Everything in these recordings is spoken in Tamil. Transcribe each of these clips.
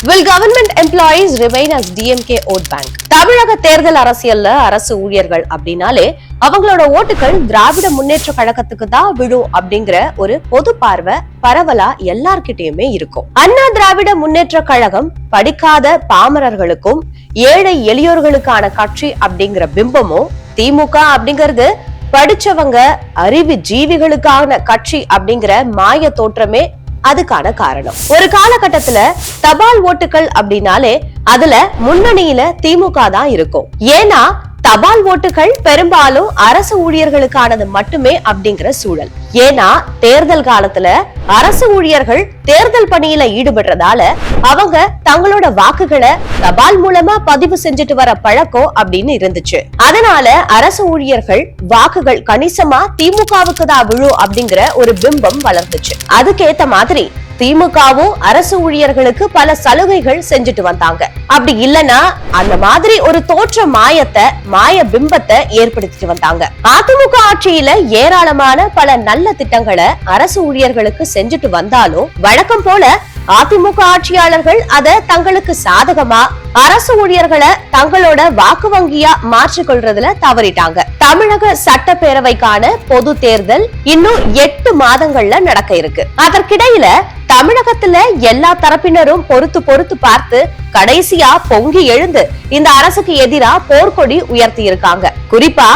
Will government employees remain as DMK vote bank? தமிழக தேர்தல் அரசியல்ல அரசு ஊழியர்கள் அப்படின்னாலே அவங்களோட ஓட்டுகள் திராவிட முன்னேற்ற கழகத்துக்கு தான் விழும் அப்படிங்கிற ஒரு பொது பார்வை பரவலா எல்லார்கிட்டயுமே இருக்கும். அண்ணா திராவிட முன்னேற்ற கழகம் படிக்காத பாமரர்களுக்கும் ஏழை எளியோர்களுக்கான கட்சி அப்படிங்கிற பிம்பமும், திமுக அப்படிங்கிறது படிச்சவங்க அறிவு ஜீவிகளுக்கான கட்சி அப்படிங்கிற மாய தோற்றமே அதுக்கான காரணம். ஒரு காலகட்டத்துல தபால் ஓட்டுகள் அப்படின்னாலே அதுல முன்னணியில திமுக தான் இருக்கும். ஏன்னா தபால் ஓட்டுகள் பெரும்பாலும் அரசு ஊழியர்களுக்கானது மட்டுமே அப்படிங்கிற சூழல். ஏன்னா தேர்தல் காலத்துல அரசு ஊழியர்கள் தேர்தல் பணியில ஈடுபடுறதால அவங்க தங்களோட வாக்குகளை தபால் மூலமா பதிவு செஞ்சுட்டு வர பழக்கம் அப்படின்னு இருந்துச்சு. அதனால அரசு ஊழியர்கள் வாக்குகள் கணிசமா திமுகவுக்கு தான் விழும் அப்படிங்கிற ஒரு பிம்பம் வளர்ந்துச்சு. அதுக்கேத்த மாதிரி திமுகவும் அரசு ஊழியர்களுக்கு பல சலுகைகள் செஞ்சுட்டு வந்தாங்க. அப்படி இல்லனா அந்த மாதிரி ஒரு தோற்ற மாய பிம்பத்தை ஏற்படுத்திட்டு வந்தாங்க. அதிமுக ஆட்சியில ஏராளமான பல நல்ல திட்டங்களை அரசு ஊழியர்களுக்கு செஞ்சுட்டு வந்தாலும் வழக்கம் போல அதிமுக ஆட்சியாளர்கள் அதை தங்களுக்கு சாதகமா அரசு ஊழியர்களை தங்களோட வாக்கு வங்கியா மாற்றிக்கொள்றதுல தவறிட்டாங்க. தமிழக சட்டப்பேரவைக்கான பொது தேர்தல் இன்னும் 8 மாதங்கள்ல நடக்க இருக்கு. அதற்கிடையில தமிழகத்துல எல்லா தரப்பினரும் பொறுத்து பார்த்து கடைசியா பொங்கி எழுந்து இந்த அரசுக்கு எதிரா போர்க்கொடி உயர்த்தி இருக்காங்க. குறிப்பா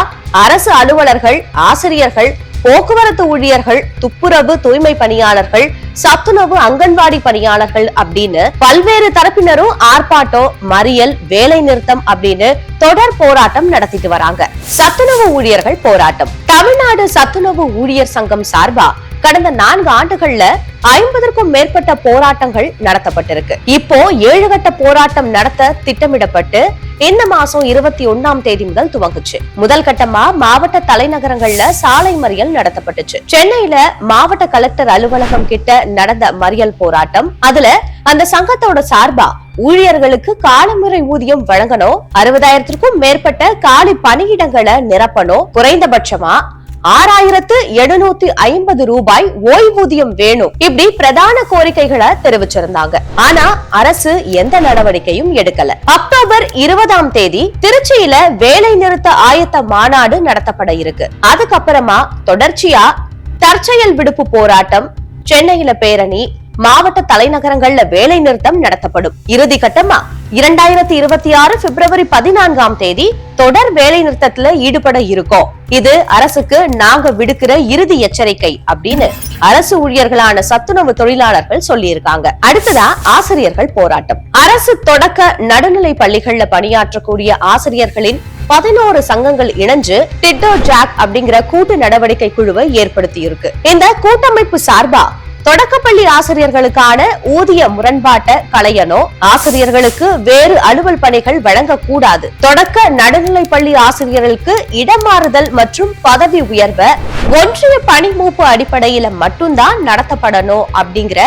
அரசு அலுவலர்கள், ஆசிரியர்கள், போக்குவரத்து ஊழியர்கள், துப்புரவு தூய்மை பணியாளர்கள், சத்துணவு அங்கன்வாடி பணியாளர்கள் அப்படின்னு பல்வேறு தரப்பினரும் ஆர்ப்பாட்டம், மறியல், வேலை நிறுத்தம் அப்படின்னு தொடர் போராட்டம் நடத்திட்டு வராங்க. சத்துணவு ஊழியர்கள் போராட்டம். தமிழ்நாடு சத்துணவு ஊழியர் சங்கம் சார்பா கடந்த 4 ஆண்டுகள்ல 50க்கும் மேற்பட்ட போராட்டங்கள் நடத்தப்பட்டிருக்கு. இப்போ 7 கட்ட போராட்டம் நடத்த திட்டமிடப்பட்டு இந்த மாசம் 21ஆம் தேதி முதல் துவங்குச்சு. முதல் கட்டமா மாவட்ட தலைநகரங்கள்ல சாலை மறியல் நடத்தப்பட்டுச்சு. சென்னையில மாவட்ட கலெக்டர் அலுவலகம் கிட்ட நடந்த மறியல் போராட்டம். அதுல அந்த சங்கத்தோட சார்பா ஊழியர்களுக்கு காலமுறை ஊதியம் வழங்கணும், 60,000க்கும் மேற்பட்ட காலி பணியிடங்களை நிரப்பணும், குறைந்தபட்சமா 6,750 ரூபாய் ஓய்வூதியம் வேணும், இப்படி பிரதான கோரிக்கைகளை தெரிவிச்சிருந்தாங்க. ஆனா அரசு எந்த நடவடிக்கையும் எடுக்கல. அக்டோபர் 20ஆம் தேதி திருச்சியில வேலை நிறுத்த ஆயத்த மாநாடு நடத்தப்பட இருக்கு. அதுக்கப்புறமா தொடர்ச்சியா தற்செயல் விடுப்பு போராட்டம், சென்னையில பேரணி, மாவட்ட தலைநகரங்கள்ல வேலை நிறுத்தம் நடத்தப்படும். இறுதி கட்டமா 2026 பிப்ரவரி 14ஆம் தேதி தொடர் வேலை நிறுத்தத்துல ஈடுபட இருக்கோம். இது அரசுக்கு நாங்க விடுக்கிற இறுதி எச்சரிக்கை அப்படின்னு அரசு ஊழியர்களான சத்துணவு தொழிலாளர்கள் சொல்லி இருக்காங்க. அடுத்ததா ஆசிரியர்கள் போராட்டம். அரசு தொடக்க நடுநிலை பள்ளிகள்ல பணியாற்றக்கூடிய ஆசிரியர்களின் 11 சங்கங்கள் இணைஞ்சு டிட்டோ ஜாக் அப்படிங்கிற கூட்டு நடவடிக்கை குழுவை ஏற்படுத்தி இருக்கு. இந்த கூட்டமைப்பு சார்பா தொடக்கப்பள்ளி ஆசிரியர்களுக்கான ஊதிய முரண்பாட்டை களையணும், ஆசிரியர்களுக்கு வேறு அலுவல் பணிகள் வழங்கக்கூடாது, தொடக்க நடுநிலை பள்ளி ஆசிரியர்களுக்கு இடமாறுதல் மற்றும் பதவி உயர்வை ஒன்றிய பணிமூப்பு அடிப்படையில மட்டும்தான் நடத்தப்படணும் அப்படிங்கிற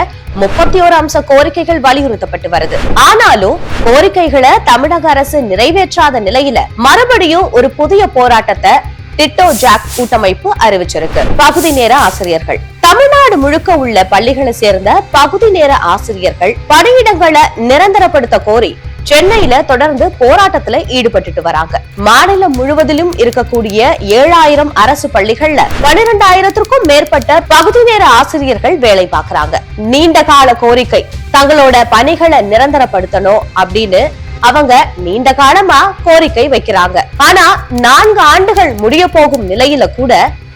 31 அம்ச கோரிக்கைகள் வலியுறுத்தப்பட்டு வருது. ஆனாலும் கோரிக்கைகளை தமிழக அரசு நிறைவேற்றாத நிலையில மறுபடியும் ஒரு புதிய போராட்டத்தை டிட்டோ ஜாக் கூட்டமைப்பு அறிவிச்சிருக்கு. பகுதி நேர ஆசிரியர்கள். தமிழ்நாடு முழுக்க உள்ள பள்ளிகளை சேர்ந்த பகுதி நேர ஆசிரியர்கள் பணியிடங்களை நிரந்தரப்படுத்த கோரி சென்னையில தொடர்ந்து போராட்டத்துல ஈடுபட்டு வராங்க. மாநிலம் முழுவதிலும் இருக்கக்கூடிய 7000 அரசு பள்ளிகள்ல 12,000க்கும் மேற்பட்ட பகுதி நேர ஆசிரியர்கள் வேலை பார்க்கறாங்க. நீண்ட கால கோரிக்கை தங்களோட பணிகளை நிரந்தரப்படுத்தணும் அப்படின்னு அவங்க நீண்ட காலமா கோரிக்கை வைக்கிறாங்க. ஆனா 4 ஆண்டுகள் முடிய போகும் நிலையில கூட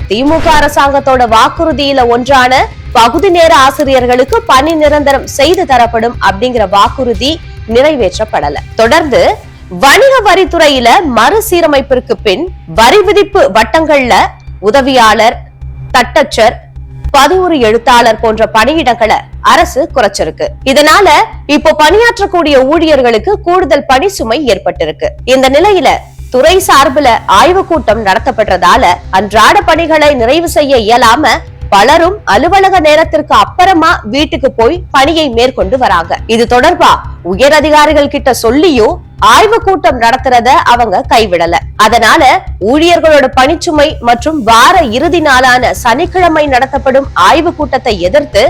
திமுக அரசாங்கத்தோட வாக்குறுதியில ஒன்றான பகுதி நேர ஆசிரியர்களுக்கு பணி நிரந்தரம் செய்து தரப்படும் அப்படிங்கிற வாக்குறுதி நிறைவேற்றப்படல. தொடர்ந்து வணிக வரித்துறையில மறுசீரமைப்பிற்கு பின் வரி விதிப்பு வட்டங்கள்ல உதவியாளர், தட்டச்சர், பதிவுறு எழுத்தாளர் போன்ற பணியிடங்களை அரசு குறைச்சிருக்கு. இதனால இப்போ பணியாற்றக்கூடிய ஊழியர்களுக்கு கூடுதல் பணி சுமை ஏற்பட்டிருக்கு. இந்த நிலையில துறை சார்பில் ஆய்வு கூட்டம் நடத்தப்படுறதால அன்றாட பணிகளை நிறைவு செய்ய இயலாம பலரும் அலுவலக நேரத்திற்கு அப்புறமா வீட்டுக்கு போய் பணியை மேற்கொண்டு வராங்க. இது தொடர்பா உயர் அதிகாரிகள் கிட்ட சொல்லியும் ஆய்வு கூட்டம் நடத்துறத அவங்க கைவிடல. அதனால ஊழியர்களோட பணிச்சுமை மற்றும் வார இறுதி நாளான சனிக்கிழமை நடத்தப்படும் ஆய்வு கூட்டத்தை எதிர்த்து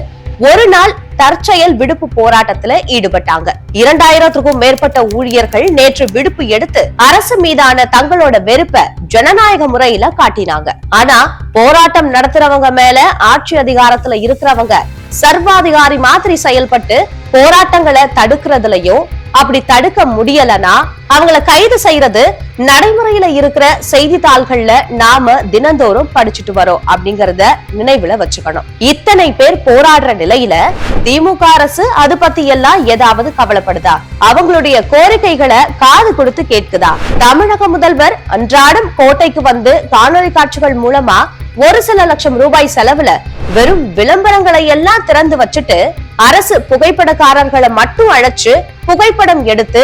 ஒரு நாள் தற்செயல் விடுப்பு போராட்டத்துல ஈடுபட்டாங்க. 2000க்கும் மேற்பட்ட ஊழியர்கள் நேற்று விடுப்பு எடுத்து அரசு மீதான தங்களோட வெறுப்பை ஜனநாயக முறையில காட்டினாங்க. ஆனா போராட்டம் நடத்துறவங்க மேல ஆட்சி அதிகாரத்துல இருக்கிறவங்க சர்வாதிகாரி மாதிரி செயல்பட்டு போராட்டங்களை தடுக்கிறதுலயும் அப்படி தடுக்க முடியலனா அவங்களை கைது செய்யறது நடைமுறையில இருக்கிற செய்தித்தாள்கள்ல நாம தினந்தோறும் படிச்சுட்டு வரோம் அப்படிங்கறத நினைவுல வச்சுக்கணும். இத்தனை பேர் போராடுற நிலையில திமுக அரசு அது பத்தி எல்லாம் ஏதாவது கவலைப்படுதா? அவங்களுடைய கோரிக்கைகளை காது கொடுத்து கேட்குதா? தமிழக முதல்வர் அன்றாடம் கோட்டைக்கு வந்து காணொலி காட்சிகள் மூலமா ஒரு சில லட்சம் ரூபாய் செலவுல வெறும் விளம்பரங்களை எல்லாம் திறந்து வச்சுட்டு அரசு புகைப்படக்காரர்களை மட்டும் அழைச்சு புகைப்படம் எடுத்து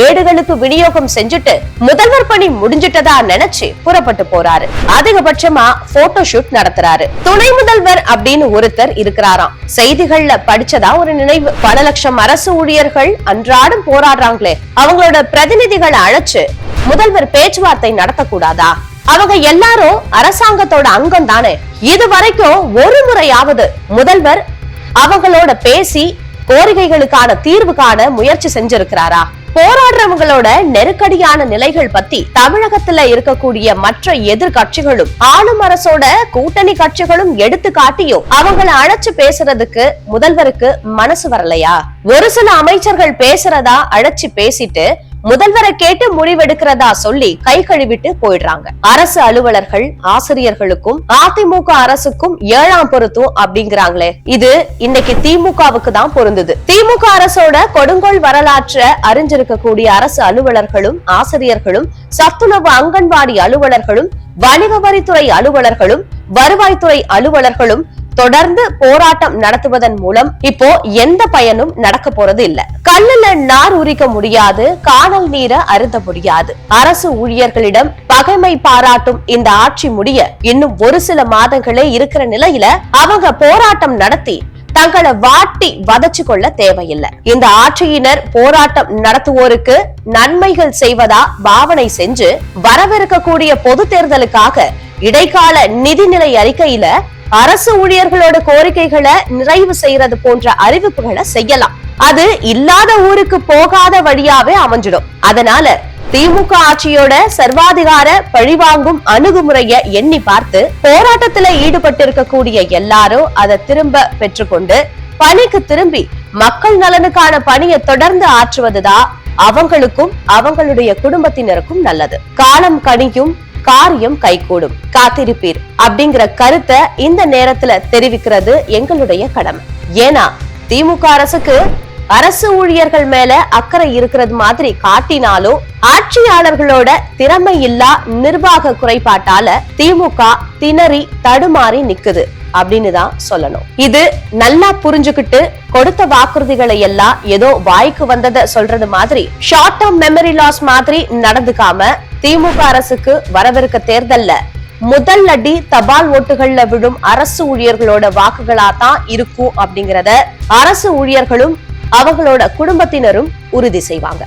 ஏடுகளுக்கு விநியோகம் செஞ்சுட்டு முதல்வர் பணி முடிஞ்சிட்டதா நினைச்சு புறப்பட்டு போறாரு. அதிகபட்சமா போட்டோ ஷூட் நடத்துறாரு. துணை முதல்வர் அப்படின்னு ஒருத்தர் இருக்கிறாராம். செய்திகள்ல படிச்சதா ஒரு நினைவு. பல லட்சம் அரசு ஊழியர்கள் அன்றாடம் போராடுறாங்களே, அவங்களோட பிரதிநிதிகளை அழைச்சு முதல்வர் பேச்சுவார்த்தை நடத்தக்கூடாதா? அவங்க எல்லாரும் அரசாங்கத்தோட அங்கம் தானே. இது வரைக்கும் ஒரு முறையாவது முதல்வர் அவங்களோட பேசி கோரிக்கைகளுக்கான தீர்வு காண முயற்சி செஞ்சிருக்கிறாரா? போராடுறவங்களோட நெருக்கடியான நிலைகள் பத்தி தமிழகத்துல இருக்கக்கூடிய மற்ற எதிர்கட்சிகளும் ஆளும் அரசோட கூட்டணி கட்சிகளும் எடுத்து காட்டியும் அவங்களை அழைச்சு பேசுறதுக்கு முதல்வருக்கு மனசு வரலையா? ஒரு சில அமைச்சர்கள் பேசுறதா அழைச்சு பேசிட்டு முதல்வரை கேட்டு முடிவெடுக்கிறதா சொல்லி கை கழுவிட்டு போயிடுறாங்க. அரசு அலுவலர்கள் ஆசிரியர்களுக்கும் அதிமுக அரசுக்கும் 7ஆம் பொருத்தம் அப்படிங்கிறாங்களே, இது இன்னைக்கு திமுகவுக்கு தான் பொருந்தது. திமுக அரசோட கொடுங்கோல் வரலாற்றை அறிஞ்சிருக்கக்கூடிய அரசு அலுவலர்களும் ஆசிரியர்களும் சத்துணவு அங்கன்வாடி அலுவலர்களும் வணிக வரித்துறை அலுவலர்களும் வருவாய்த்துறை அலுவலர்களும் தொடர்ந்து போராட்டம் நடத்துவதன் மூலம் இப்போ எந்த பயனும் நடக்க போறது இல்ல. கல்லுல நார் உரிக்க முடியாது, காணல் நீரை அருந்த முடியாது. அரசு ஊழியர்களிடம் பகைமை பாராட்டும் இந்த ஆட்சி முடிய இன்னும் ஒரு சில மாதங்களே இருக்கிற நிலையில அவங்க போராட்டம் நடத்தி தங்களை வாட்டி வதச்சு கொள்ள தேவையில்லை. இந்த ஆட்சியினர் போராட்டம் நடத்துவோருக்கு நன்மைகள் செய்வதா பாவனை செஞ்சு வரவிருக்கக்கூடிய பொது தேர்தலுக்காக இடைக்கால நிதிநிலை அறிக்கையில அரசு ஊழியர்களோட கோரிக்கைகளை நிறைவு செய்யறது போன்ற அறிவிப்புகளை செய்யலாம். அது இல்லாத ஊருக்கு போகாத வழியாவே அமைஞ்சிடும். அதனால திமுக ஆட்சியோட சர்வாதிகார பழிவாங்கும் அணுகுமுறைய எண்ணி பார்த்து போராட்டத்துல ஈடுபட்டு இருக்கக்கூடிய எல்லாரும் அதை திரும்ப பெற்றுக்கொண்டு பணிக்கு திரும்பி மக்கள் நலனுக்கான பணியை தொடர்ந்து ஆற்றுவதுதான் அவங்களுக்கும் அவங்களுடைய குடும்பத்தினருக்கும் நல்லது. காலம் கனியும், காரியம் கைகூடும், காத்திருப்பீர் அப்படிங்கிற கருத்தை இந்த நேரத்துல தெரிவிக்கிறது எங்களுடைய கடமை. ஏன்னா திமுக அரசுக்கு அரசு ஊழியர்கள் மேல அக்கறை இருக்கிறது மாதிரி காட்டினாலும் ஆட்சியாளர்களோட திறமை இல்லா நிர்வாக குறைபாட்டால திமுக திணறி தடுமாறி நிக்குது அப்படின்னு தான் சொல்லணும். இது நல்லா புரிஞ்சுக்கிட்டு கொடுத்த வாக்குறுதிகளை எல்லாம் ஏதோ வாய்க்கு வந்ததை சொல்றது மாதிரி ஷார்ட் டேர்ம் மெமரி லாஸ் மாதிரி நடந்துக்காம திமுக அரசுக்கு வரவிருக்க தேர்தல்ல முதல் அடி தபால் ஓட்டுகள்ல விழும் அரசு ஊழியர்களோட வாக்குகளா தான் இருக்கும் அப்படிங்கறத அரசு ஊழியர்களும் அவங்களோட குடும்பத்தினரும் உறுதி செய்வாங்க.